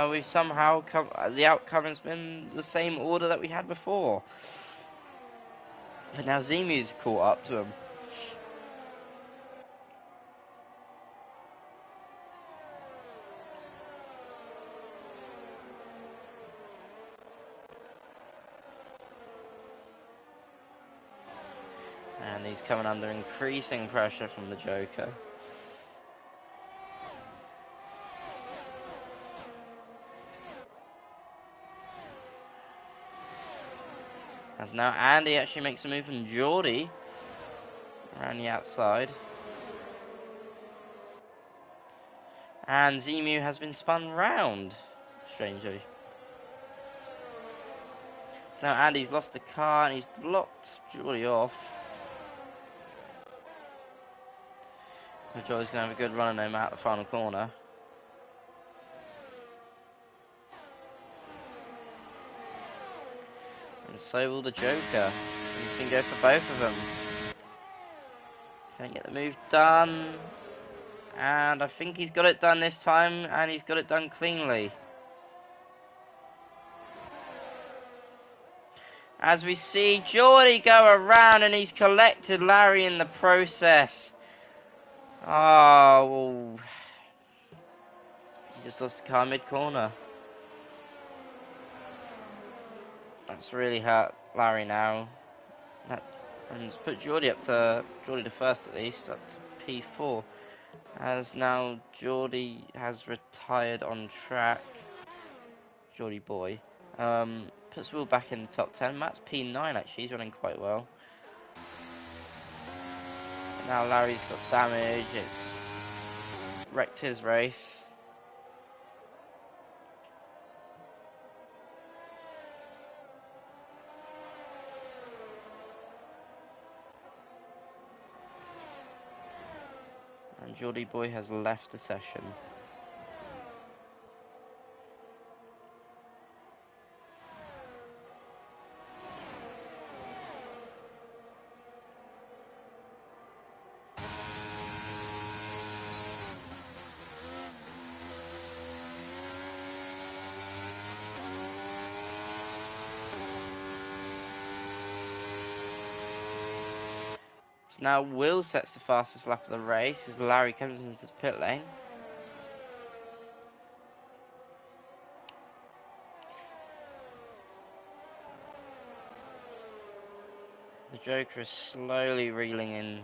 We've somehow the outcome has been the same order that we had before. But now Zemu's caught up to him. And he's coming under increasing pressure from the Joker. As now Andy actually makes a move from Geordie around the outside. And Zemu has been spun round, strangely. So now Andy's lost the car and he's blocked Geordie off. Geordie's going to have a good run on him out the final corner. And so will the Joker. He's going to go for both of them. Can he get the move done? And I think he's got it done this time, and he's got it done cleanly. As we see Geordie go around, and he's collected Larry in the process. Oh, well, he just lost the car mid-corner. That's really hurt Larry now. And it's put Geordie to first at least, up to P4. As now Geordie has retired on track. Geordie boy. Puts Will back in the top 10. Matt's P9 actually, he's running quite well. Now Larry's got damage, it's wrecked his race. Geordie boy has left the session. So now Will sets the fastest lap of the race as Larry comes into the pit lane. The Joker is slowly reeling in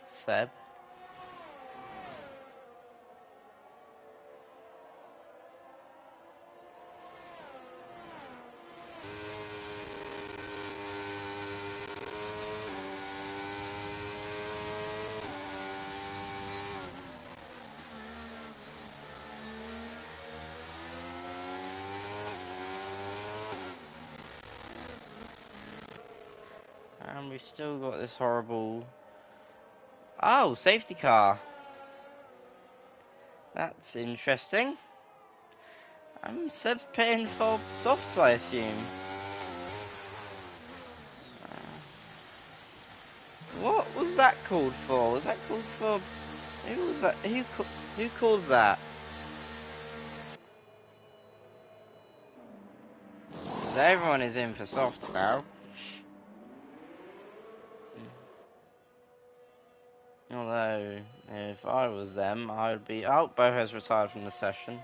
Seb. And we've still got this horrible... Oh, safety car. That's interesting. Seb pitting for softs, I assume. What was that called for? Was that called for... Who was that? Who calls that? Everyone is in for softs now. Although, if I was them, I would be... Oh, Bo has retired from the session.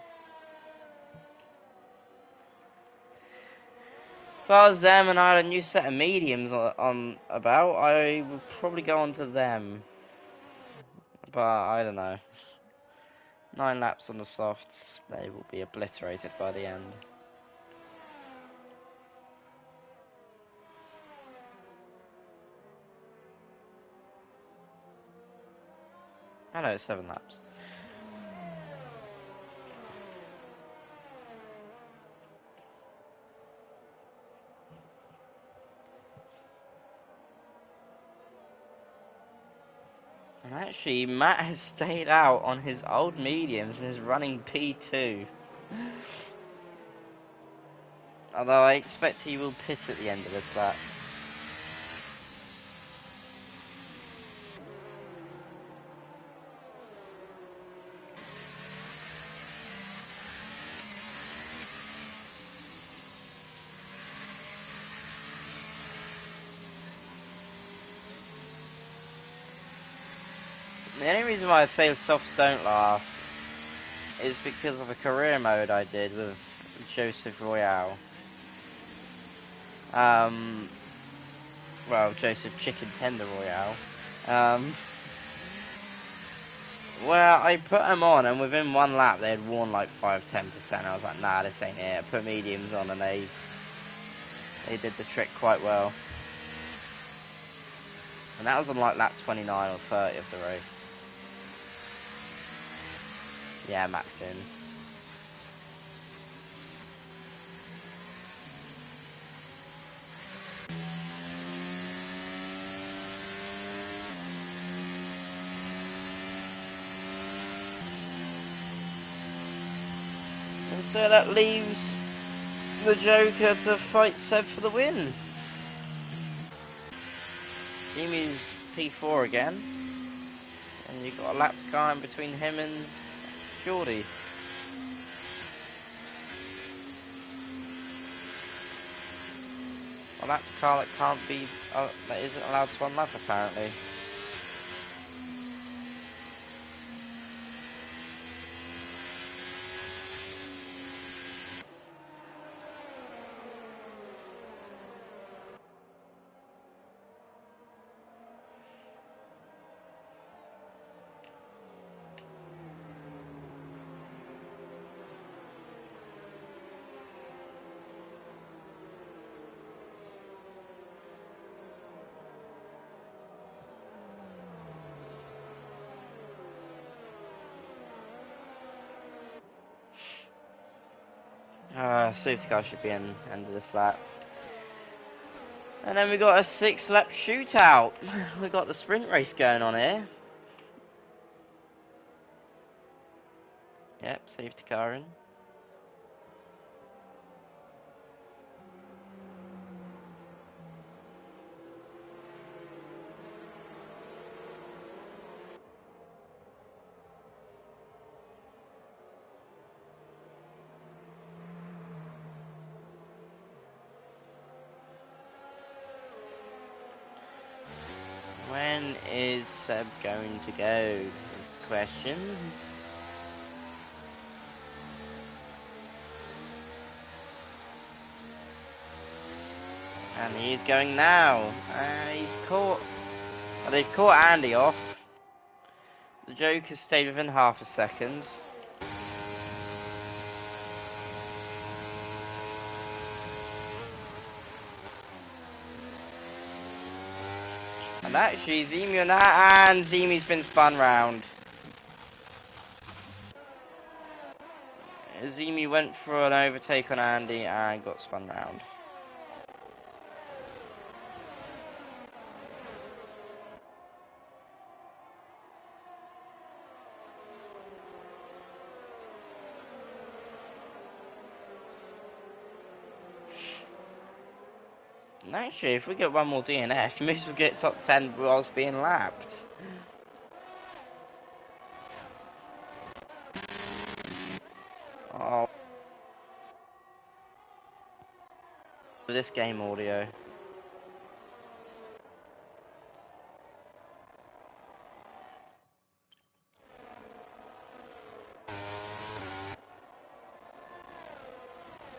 If I was them and I had a new set of mediums on about, I would probably go on to them. But, I don't know. 9 laps on the softs, they will be obliterated by the end. I know, it's 7 laps. And actually, Matt has stayed out on his old mediums and is running P2. Although I expect he will pit at the end of this lap. The only reason why I say softs don't last is because of a career mode I did with Joseph Royale. Well, Joseph Chicken Tender Royale. Where I put them on and within 1 lap they had worn like 5-10%. I was like, nah, this ain't it. I put mediums on and they did the trick quite well. And that was on like lap 29 or 30 of the race. Yeah, Matt's in. And so that leaves the Joker to fight Seb for the win. Simi's P4 again. And you've got a lap to go in between him and Geordie. A lap to car that can't be, that isn't allowed to unlap apparently. Safety car should be in end of this lap. And then we got a 6 lap shootout. We got the sprint race going on here. Yep, safety car in. When is Seb going to go? Is the question. And he's going now. He's caught. Well, they've caught Andy off. The Joker stayed within half a second. And actually, Zemu and that, and Zemu's been spun round. Zemu went for an overtake on Andy and got spun round. And actually, if we get one more DNF, we may as well get top 10 whilst being lapped. Oh. For this game audio.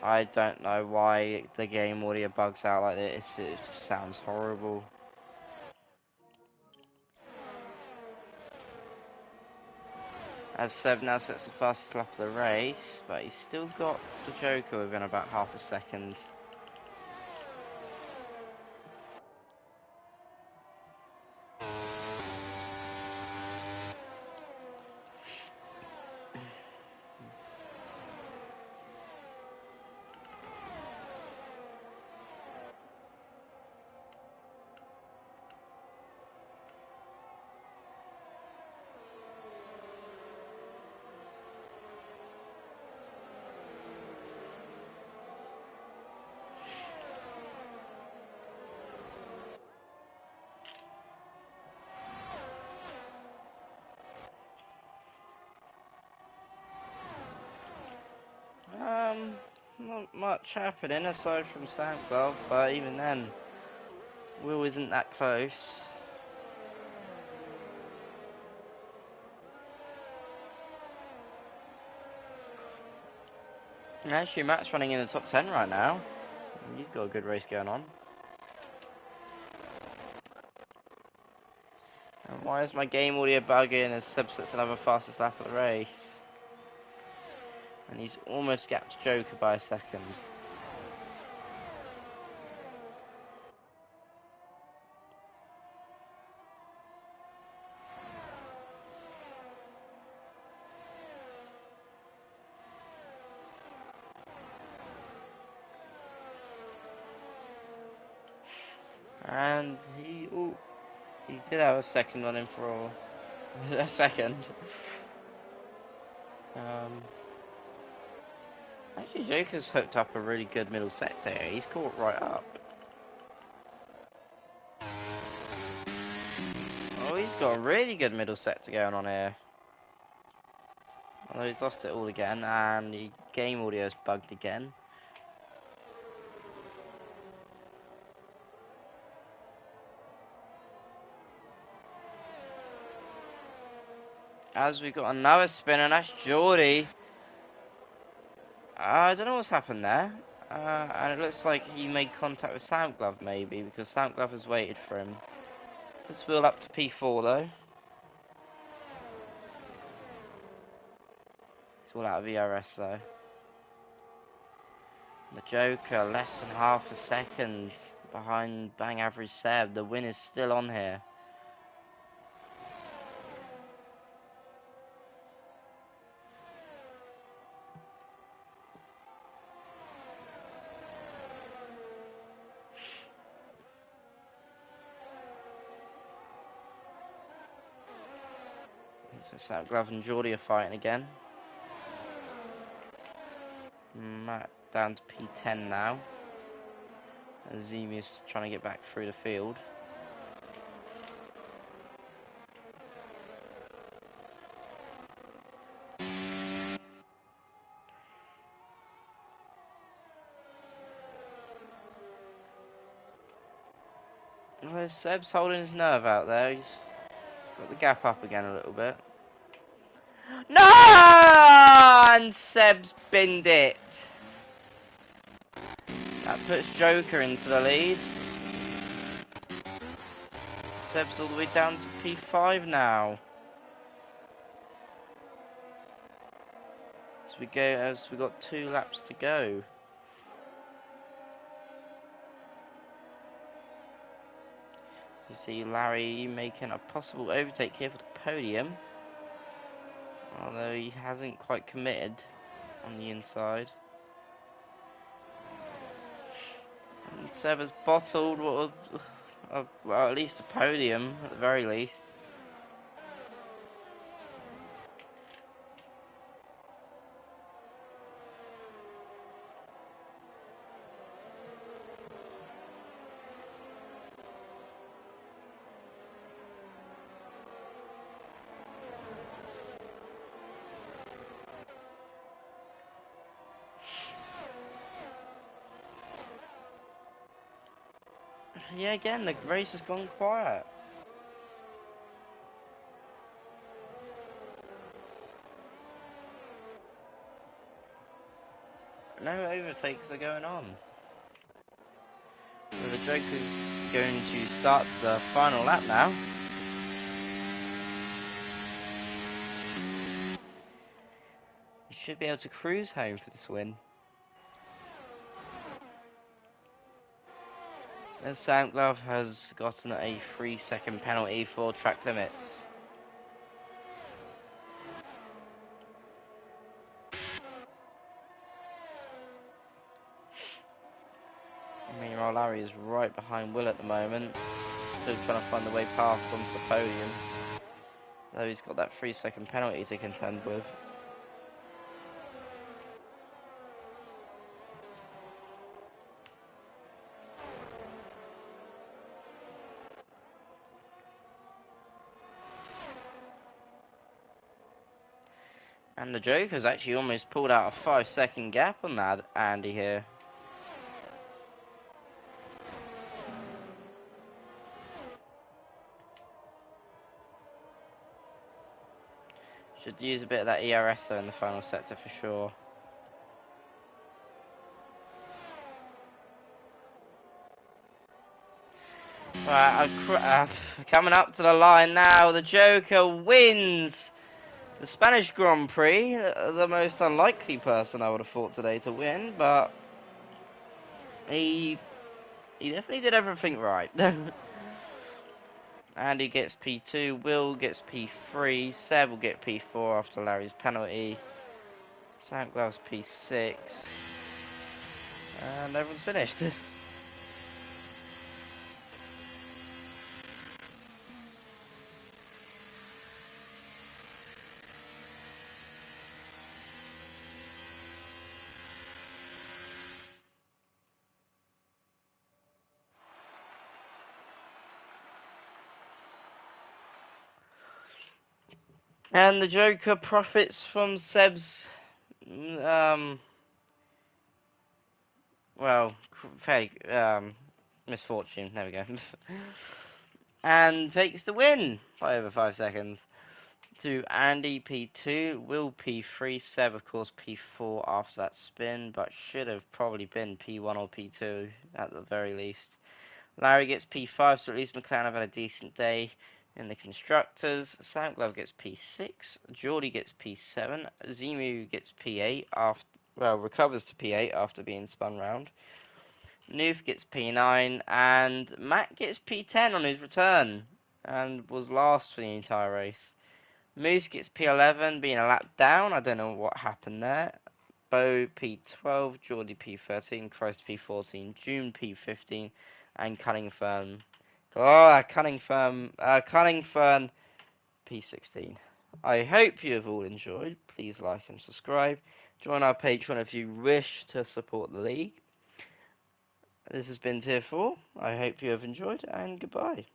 I don't know why the game audio bugs out like this. It just sounds horrible. As Seb now sets the fastest lap of the race, but he's still got the Joker within about half a second. Not much happening aside from SoundCloud, but even then, Will isn't that close. And actually, Matt's running in the top 10 right now. He's got a good race going on. And why is my game audio bugging as Seb sets another fastest lap of the race? And he's almost gapped Joker by a second. And he did have a second on him for all. A second. Actually, Joker's hooked up a really good middle sector here. He's caught right up. Oh, he's got a really good middle sector going on here. Although he's lost it all again, and the game audio's bugged again. As we got another spin, and that's Geordie. I don't know what's happened there. And it looks like he made contact with Soundglove maybe, because Soundglove has waited for him. Let's wheel up to P4 though. It's all out of ERS though. The Joker, less than half a second behind bang average Seb. The win is still on here. So Soundglove and Geordie are fighting again. Matt down to P10 now. Zemius trying to get back through the field. Well, Seb's holding his nerve out there. He's got the gap up again a little bit. No! And Seb's binned it. That puts Joker into the lead. Seb's all the way down to P5 now. As we got 2 laps to go. So you see Larry making a possible overtake here for the podium. Although he hasn't quite committed on the inside. And Seb has bottled well, at least a podium, at the very least. Yeah, again, the race has gone quiet. No overtakes are going on. So the Joker's going to start the final lap now. He should be able to cruise home for this win. And Soundglove has gotten a 3-second penalty for track limits. Meanwhile, Larry is right behind Will at the moment, still trying to find the way past onto the podium. Though he's got that 3-second penalty to contend with. And the Joker's actually almost pulled out a 5-second gap on that Andy here. Should use a bit of that ERS though in the final sector for sure. Right, coming up to the line now, the Joker wins the Spanish Grand Prix. The most unlikely person I would have thought today to win, but he definitely did everything right. Andy gets P2, Will gets P3, Seb will get P4 after Larry's penalty, Soundglove's P6, and everyone's finished. And the Joker profits from Seb's, misfortune. There we go. And takes the win by over 5 seconds. To Andy P2, Will P3, Seb of course P4 after that spin, but should have probably been P1 or P2 at the very least. Larry gets P5, so at least McLaren have had a decent day. In the constructors, Soundglove gets P6, Geordie gets P7, Zemu gets P8 recovers to P8 after being spun round. Noof gets P9 and Matt gets P10 on his return and was last for the entire race. Moose gets P11 being a lap down, I don't know what happened there. Bo P12, Geordie P13, Christ P14, June P15 and Cunningfern P16. I hope you have all enjoyed. Please like and subscribe. Join our Patreon if you wish to support the league. This has been Tier 4. I hope you have enjoyed, and goodbye.